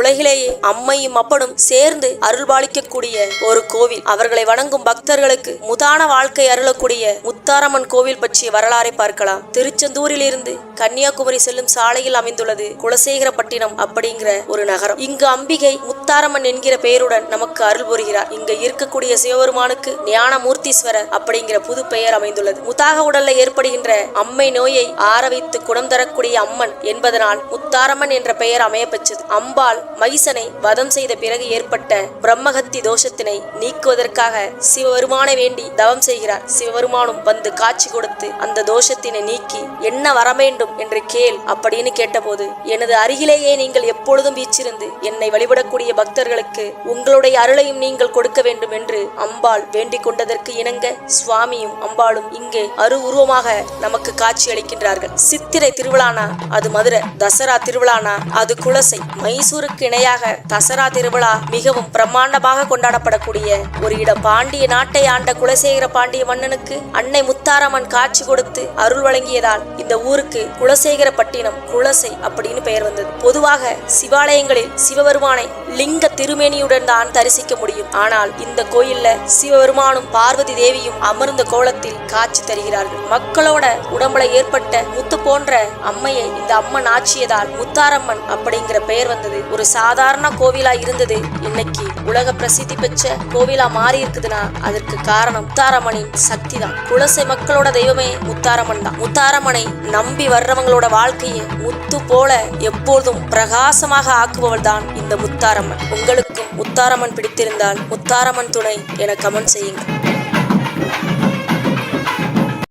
உலகிலேயே அம்மையும் அப்பனும் சேர்ந்து அருள்பாலிக்கக்கூடிய ஒரு கோவில். அவர்களை வணங்கும் பக்தர்களுக்கு முதான வாழ்க்கை அருளக்கூடிய முத்தாரம்மன் கோவில் பற்றிய வரலாறை பார்க்கலாம். திருச்செந்தூரில் இருந்து கன்னியாகுமரி செல்லும் சாலையில் அமைந்துள்ளது குலசேகரப்பட்டினம் அப்படிங்கிற ஒரு நகரம். இங்கு அம்பிகை முத்தாரம்மன் என்கிற பெயருடன் நமக்கு அருள் புரிகிறார். இங்க இருக்கக்கூடிய சிவபெருமானுக்கு ஞானமூர்த்தீஸ்வரர் அப்படிங்கிற புது பெயர் அமைந்துள்ளது. முத்தாக உடல்ல ஏற்படுகின்ற அம்மை நோயை ஆற வைத்து குணம் தரக்கூடிய அம்மன் என்பதனால் முத்தாரம்மன் என்ற பெயர் அமைய பெற்றது. அம்பாள் மகிசனை வதம் செய்த பிறகு ஏற்பட்ட பிரம்மஹத்தி தோஷத்தினை நீக்குவதற்காக சிவபெருமானை வேண்டி தவம் செய்கிறார். சிவபெருமானும் வந்து காட்சி கொடுத்து அந்த தோஷத்தினை நீக்கி என்ன வர வேண்டும் என்று கேள் அப்படின்னு கேட்டபோது, எனது அருகிலேயே நீங்கள் எப்பொழுதும் வீச்சிருந்து என்னை வழிபடக்கூடிய பக்தர்களுக்கு உங்களுடைய அருளையும் நீங்கள் கொடுக்க வேண்டும் என்று அம்பாள் வேண்டிக் கொண்டதற்கு இணங்க சுவாமியும் அம்பாளும் இங்கே உருவமாக நமக்கு காட்சி அளிக்கின்றார்கள். சித்திரை திருவிழானா அது மதுரை, தசரா திருவிழானா அது குலசை. மைசூருக்கு இணையாக தசரா திருவிழா மிகவும் பிரம்மாண்டமாக கொண்டாடப்படக்கூடிய ஒரு இடம். பாண்டிய நாட்டை ஆண்ட குலசேகர பாண்டிய மன்னனுக்கு அன்னை முத்தாரம்மன் காட்சி கொடுத்து அருள் வழங்கியதால் இந்த ஊருக்கு குலசேகரப்பட்டினம் குலசை அப்படின்னு பெயர் வந்தது. பொதுவாக சிவாலயங்களில் சிவபெருமானை லிங்க திருமேனியுடன் தான் தரிசிக்க முடியும். ஆனால் இந்த கோயில்ல சிவபெருமானும் பார்வதி தேவியும் அமர்ந்த கோலத்தில் காட்சி தருகிறார்கள். மக்களோட உடம்புல ஏற்பட்ட முத்து போன்ற அம்மையை இந்த அம்மன் ஆட்சியதால் முத்தாரம்மன் அப்படிங்கிற பெயர் வந்தது. ஒரு சாதாரண கோவிலா இருந்தது இன்னைக்கு உலக பிரசித்தி பெற்ற கோவிலா மாறி இருக்குதுன்னா அதற்கு காரணம் முத்தாரம்மனின் சக்தி தான். குலசை மக்களோட தெய்வமே முத்தாரம்மன் தான். முத்தாரம்மனை நம்பி வர்றவங்களோட வாழ்க்கையை முத்து போல எப்போதும் பிரகாசமாக ஆக்குபவள் தான் இந்த முத்தாரம்மன். உங்களுக்கும் முத்தாரம்மன் பிடித்திருந்தால் முத்தாரம்மன் துணை என கமெண்ட் செய்யுங்கள்.